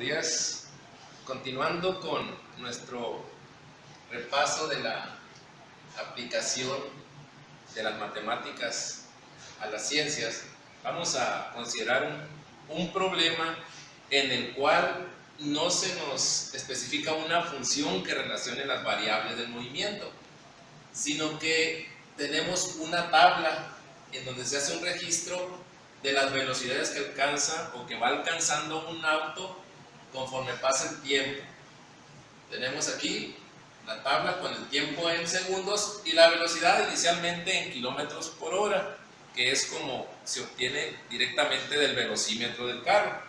días. Continuando con nuestro repaso de la aplicación de las matemáticas a las ciencias, vamos a considerar un problema en el cual no se nos especifica una función que relacione las variables del movimiento, sino que tenemos una tabla en donde se hace un registro de las velocidades que alcanza o que va alcanzando un auto conforme pasa el tiempo. Tenemos aquí la tabla con el tiempo en segundos y la velocidad inicialmente en kilómetros por hora, que es como se obtiene directamente del velocímetro del carro.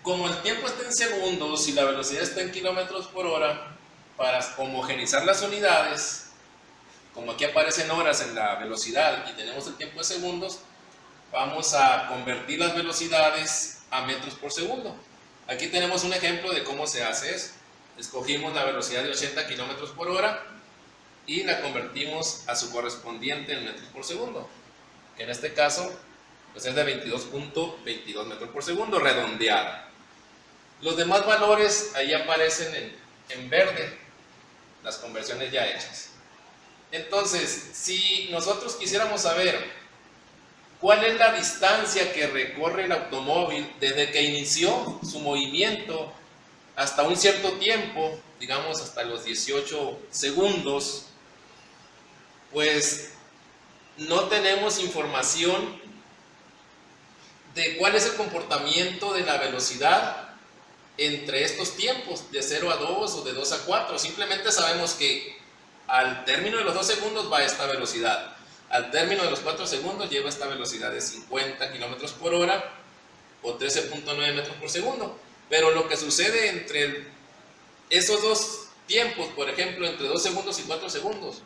Como el tiempo está en segundos y la velocidad está en kilómetros por hora, para homogeneizar las unidades, como aquí aparecen horas en la velocidad y tenemos el tiempo en segundos, vamos a convertir las velocidades a metros por segundo. Aquí tenemos un ejemplo de cómo se hace eso. Escogimos la velocidad de 80 kilómetros por hora y la convertimos a su correspondiente en metros por segundo, que en este caso pues es de 22.22 metros por segundo, redondeada. Los demás valores ahí aparecen en verde, las conversiones ya hechas. Entonces, si nosotros quisiéramos saber cuál es la distancia que recorre el automóvil desde que inició su movimiento hasta un cierto tiempo, digamos hasta los 18 segundos, pues no tenemos información de cuál es el comportamiento de la velocidad entre estos tiempos, de 0 a 2 o de 2 a 4. Simplemente sabemos que al término de los 2 segundos va a esta velocidad, al término de los 4 segundos lleva esta velocidad de 50 kilómetros por hora o 13.9 metros por segundo. Pero lo que sucede entre esos dos tiempos, por ejemplo, entre 2 segundos y 4 segundos,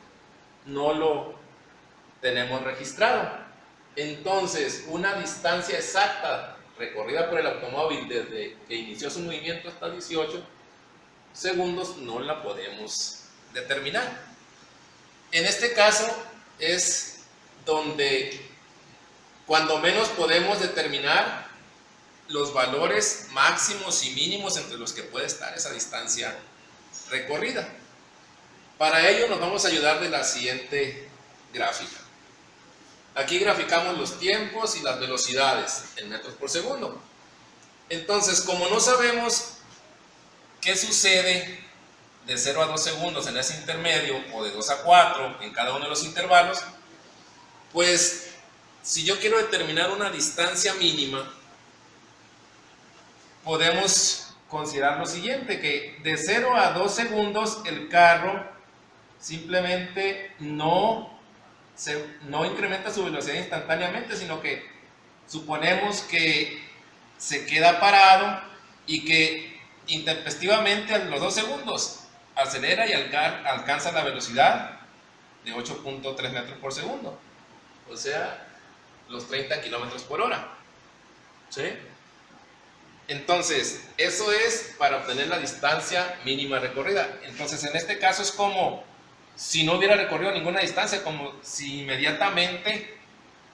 no lo tenemos registrado. Entonces, una distancia exacta recorrida por el automóvil desde que inició su movimiento hasta 18 segundos no la podemos determinar. En este caso es donde cuando menos podemos determinar los valores máximos y mínimos entre los que puede estar esa distancia recorrida. Para ello nos vamos a ayudar de la siguiente gráfica. Aquí graficamos los tiempos y las velocidades en metros por segundo. Entonces, como no sabemos qué sucede de 0 a 2 segundos en ese intermedio o de 2 a 4 en cada uno de los intervalos, pues si yo quiero determinar una distancia mínima, podemos considerar lo siguiente, que de 0 a 2 segundos el carro simplemente no incrementa su velocidad instantáneamente, sino que suponemos que se queda parado y que intempestivamente a los 2 segundos acelera y alcanza la velocidad de 8.3 metros por segundo, o sea, los 30 kilómetros por hora. ¿Sí? Entonces, eso es para obtener la distancia mínima recorrida. Entonces, en este caso es como si no hubiera recorrido ninguna distancia, como si inmediatamente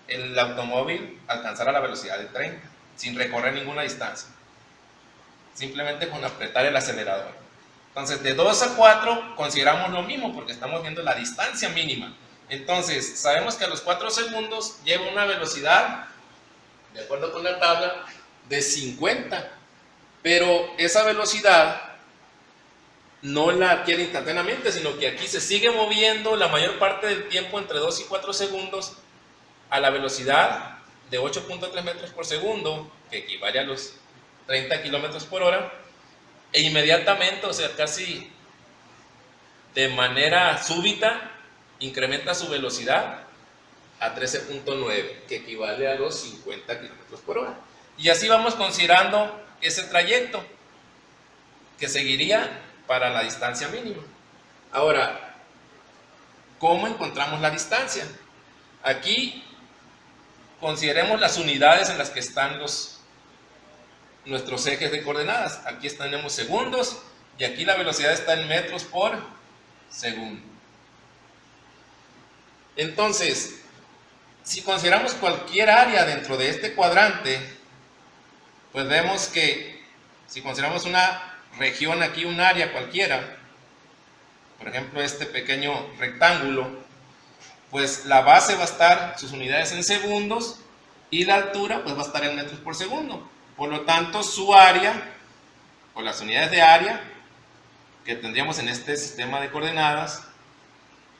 el automóvil alcanzara la velocidad de 30, sin recorrer ninguna distancia, simplemente con apretar el acelerador. Entonces, de 2 a 4 consideramos lo mismo porque estamos viendo la distancia mínima. Entonces, sabemos que a los 4 segundos lleva una velocidad, de acuerdo con la tabla, de 50, pero esa velocidad no la adquiere instantáneamente, sino que aquí se sigue moviendo la mayor parte del tiempo entre 2 y 4 segundos a la velocidad de 8.3 metros por segundo, que equivale a los 30 kilómetros por hora, e inmediatamente, o sea, casi de manera súbita, incrementa su velocidad a 13.9, que equivale a los 50 kilómetros por hora. Y así vamos considerando ese trayecto que seguiría para la distancia mínima. Ahora, ¿cómo encontramos la distancia? Aquí consideremos las unidades en las que están nuestros ejes de coordenadas. Aquí tenemos segundos y aquí la velocidad está en metros por segundo. Entonces, si consideramos cualquier área dentro de este cuadrante, pues vemos que si consideramos una región aquí, un área cualquiera, por ejemplo este pequeño rectángulo, pues la base va a estar sus unidades en segundos y la altura pues va a estar en metros por segundo. Por lo tanto, su área o las unidades de área que tendríamos en este sistema de coordenadas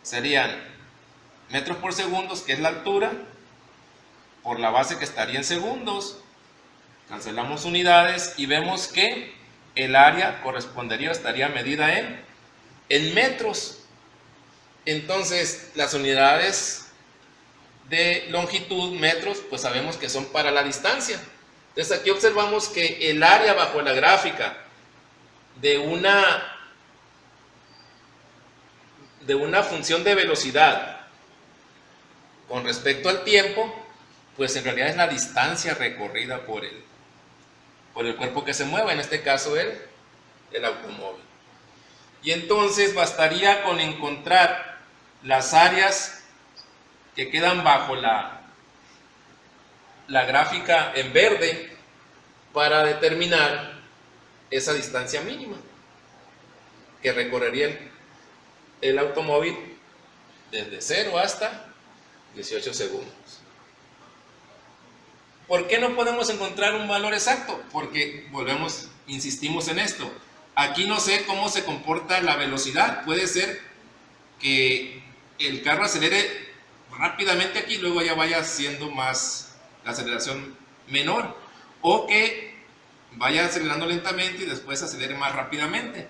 serían metros por segundo, que es la altura, por la base que estaría en segundos. Cancelamos unidades y vemos que el área correspondería, estaría medida en metros. Entonces, las unidades de longitud, metros, pues sabemos que son para la distancia. Entonces, aquí observamos que el área bajo la gráfica de una función de velocidad con respecto al tiempo, pues en realidad es la distancia recorrida por el cuerpo que se mueve, en este caso el automóvil. Y entonces bastaría con encontrar las áreas que quedan bajo la gráfica en verde para determinar esa distancia mínima que recorrería el automóvil desde 0 hasta 18 segundos. ¿Por qué no podemos encontrar un valor exacto? Porque volvemos, insistimos en esto. Aquí no sé cómo se comporta la velocidad. Puede ser que el carro acelere rápidamente aquí y luego ya vaya siendo más la aceleración menor, o que vaya acelerando lentamente y después acelere más rápidamente.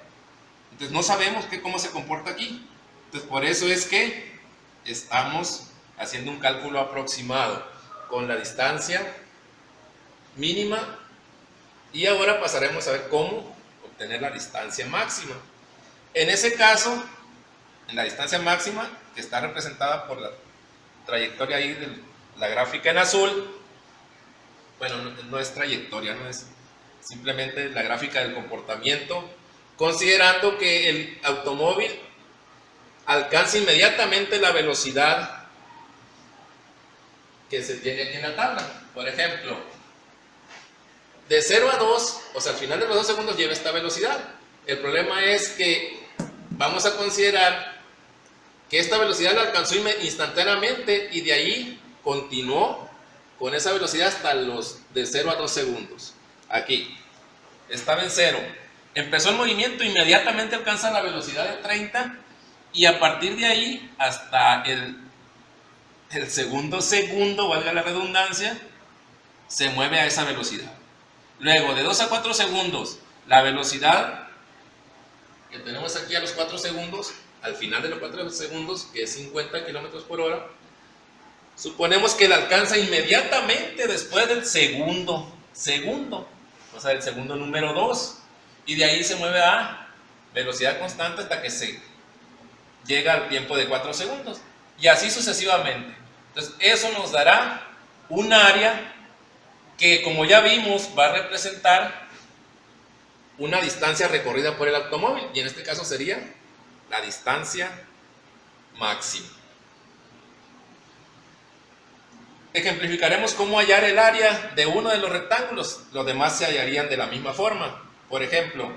Entonces no sabemos cómo se comporta aquí. Entonces por eso es que estamos haciendo un cálculo aproximado con la distancia mínima, y ahora pasaremos a ver cómo obtener la distancia máxima. En ese caso, en la distancia máxima, que está representada por la trayectoria ahí de la gráfica en azul, bueno, no es trayectoria, no es simplemente la gráfica del comportamiento, considerando que el automóvil alcanza inmediatamente la velocidad que se tiene aquí en la tabla. Por ejemplo, de 0 a 2, o sea, al final de los 2 segundos lleva esta velocidad. El problema es que vamos a considerar que esta velocidad la alcanzó instantáneamente y de ahí continuó con esa velocidad hasta los de 0 a 2 segundos. Aquí, estaba en 0. Empezó el movimiento, inmediatamente alcanza la velocidad de 30 y a partir de ahí hasta el segundo, valga la redundancia, se mueve a esa velocidad. Luego, de 2 a 4 segundos, la velocidad que tenemos aquí a los 4 segundos, al final de los 4 segundos, que es 50 kilómetros por hora, suponemos que la alcanza inmediatamente después del segundo, o sea, el segundo número 2, y de ahí se mueve a velocidad constante hasta que se llega al tiempo de 4 segundos, y así sucesivamente. Entonces, eso nos dará un área que, como ya vimos, va a representar una distancia recorrida por el automóvil, y en este caso sería la distancia máxima. Ejemplificaremos cómo hallar el área de uno de los rectángulos. Los demás se hallarían de la misma forma. Por ejemplo,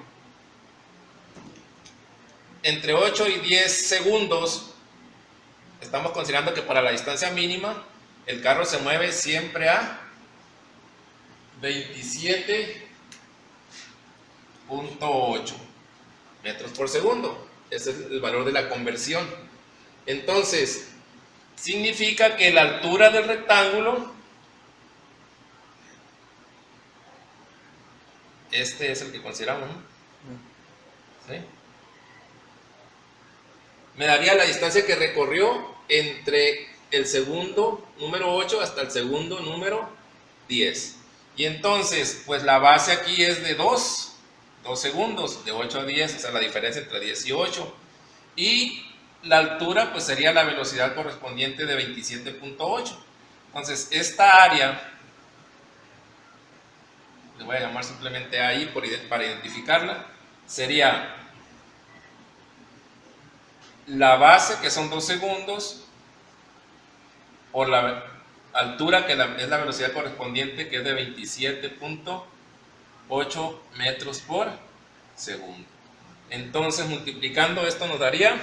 entre 8 y 10 segundos, estamos considerando que para la distancia mínima el carro se mueve siempre a 27.8 metros por segundo. Ese es el valor de la conversión. Entonces, significa que la altura del rectángulo, este es el que consideramos, ¿no? ¿Sí? Me daría la distancia que recorrió entre el segundo número 8 hasta el segundo número 10. Y entonces, pues la base aquí es de 2 segundos, de 8 a 10, o sea, la diferencia entre 10 y 8. Y la altura, pues sería la velocidad correspondiente de 27.8. Entonces, esta área, le voy a llamar simplemente ahí para identificarla, sería la base, que son 2 segundos, por la altura, que es la velocidad correspondiente, que es de 27.8 8 metros por segundo. Entonces, multiplicando esto nos daría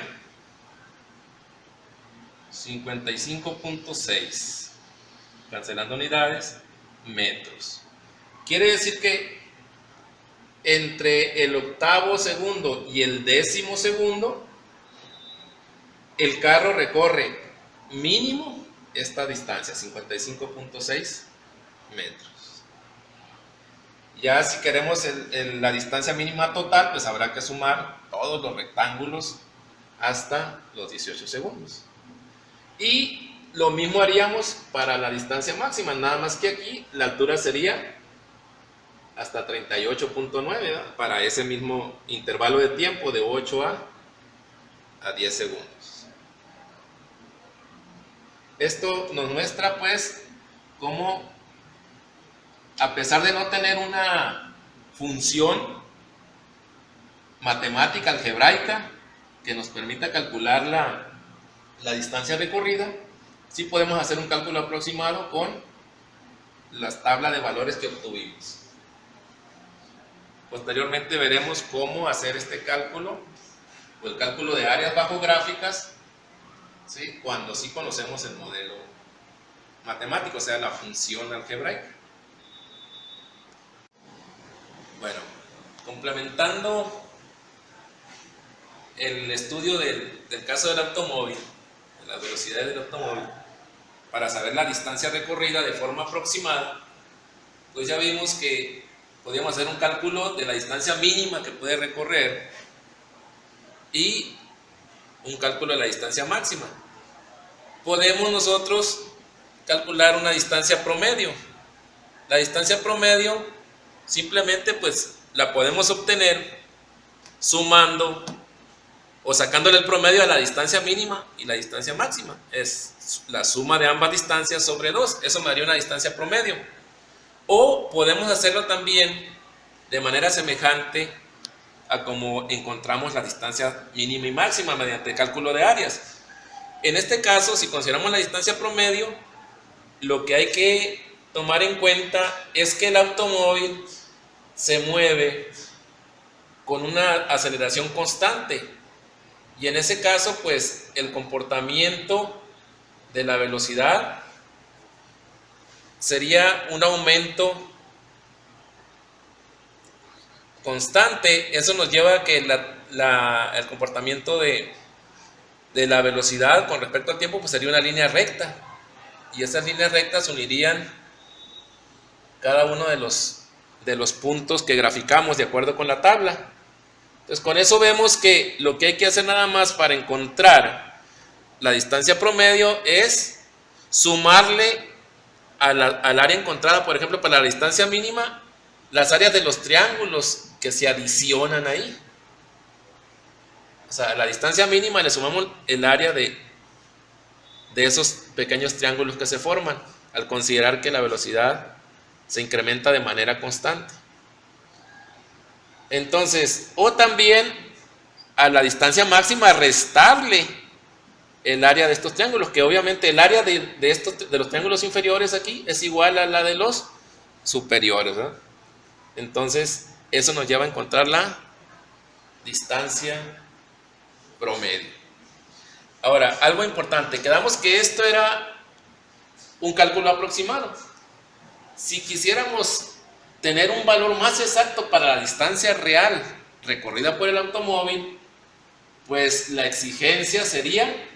55.6, cancelando unidades, metros. Quiere decir que entre el octavo segundo y el décimo segundo, el carro recorre mínimo esta distancia, 55.6 metros. Ya si queremos la distancia mínima total, pues habrá que sumar todos los rectángulos hasta los 18 segundos. Y lo mismo haríamos para la distancia máxima, nada más que aquí la altura sería hasta 38.9, para ese mismo intervalo de tiempo de 8 a 10 segundos. Esto nos muestra pues cómo, a pesar de no tener una función matemática algebraica que nos permita calcular la distancia recorrida, sí podemos hacer un cálculo aproximado con las tablas de valores que obtuvimos. Posteriormente veremos cómo hacer este cálculo, o el cálculo de áreas bajo gráficas, ¿sí?, cuando sí conocemos el modelo matemático, o sea, la función algebraica. Bueno, complementando el estudio del caso del automóvil, de las velocidades del automóvil, para saber la distancia recorrida de forma aproximada, pues ya vimos que podíamos hacer un cálculo de la distancia mínima que puede recorrer y un cálculo de la distancia máxima. Podemos nosotros calcular una distancia promedio. La distancia promedio simplemente pues la podemos obtener sumando o sacándole el promedio a la distancia mínima y la distancia máxima. Es la suma de ambas distancias sobre 2. Eso me daría una distancia promedio. O podemos hacerlo también de manera semejante a como encontramos la distancia mínima y máxima mediante el cálculo de áreas. En este caso, si consideramos la distancia promedio, lo que hay que tomar en cuenta es que el automóvil se mueve con una aceleración constante, y en ese caso pues el comportamiento de la velocidad sería un aumento constante. Eso nos lleva a que el comportamiento de la velocidad con respecto al tiempo pues sería una línea recta, y esas líneas rectas unirían cada uno de los puntos que graficamos de acuerdo con la tabla. Entonces con eso vemos que lo que hay que hacer nada más para encontrar la distancia promedio es sumarle al área encontrada, por ejemplo, para la distancia mínima, las áreas de los triángulos que se adicionan ahí. O sea, a la distancia mínima le sumamos el área de esos pequeños triángulos que se forman, al considerar que la velocidad se incrementa de manera constante. Entonces, o también a la distancia máxima restarle el área de estos triángulos, que obviamente el área de los triángulos inferiores aquí es igual a la de los superiores, ¿verdad? Entonces, eso nos lleva a encontrar la distancia promedio. Ahora, algo importante, quedamos que esto era un cálculo aproximado. Si quisiéramos tener un valor más exacto para la distancia real recorrida por el automóvil, pues la exigencia sería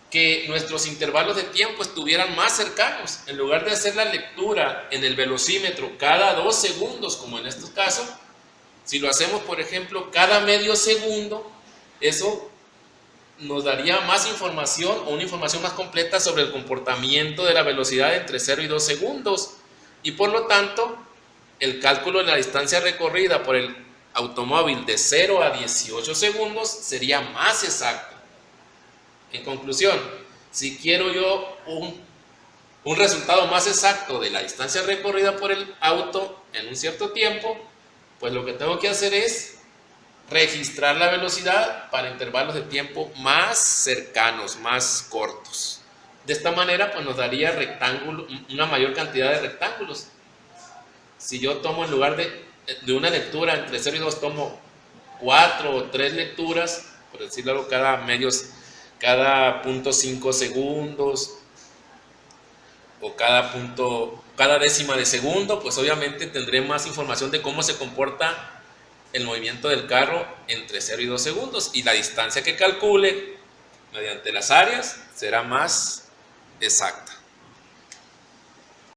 que nuestros intervalos de tiempo estuvieran más cercanos. En lugar de hacer la lectura en el velocímetro cada 2 segundos, como en este caso, si lo hacemos, por ejemplo, cada medio segundo, eso nos daría más información, o una información más completa sobre el comportamiento de la velocidad entre 0 y 2 segundos. Y por lo tanto, el cálculo de la distancia recorrida por el automóvil de 0 a 18 segundos sería más exacto. En conclusión, si quiero yo un resultado más exacto de la distancia recorrida por el auto en un cierto tiempo, pues lo que tengo que hacer es registrar la velocidad para intervalos de tiempo más cercanos, más cortos. De esta manera pues nos daría una mayor cantidad de rectángulos. Si yo tomo, en lugar de de una lectura entre 0 y 2 tomo 4 o 3 lecturas, por decirlo algo, cada punto 5 segundos, o cada décima de segundo, pues obviamente tendré más información de cómo se comporta el movimiento del carro entre 0 y 2 segundos, y la distancia que calcule mediante las áreas será más exacta.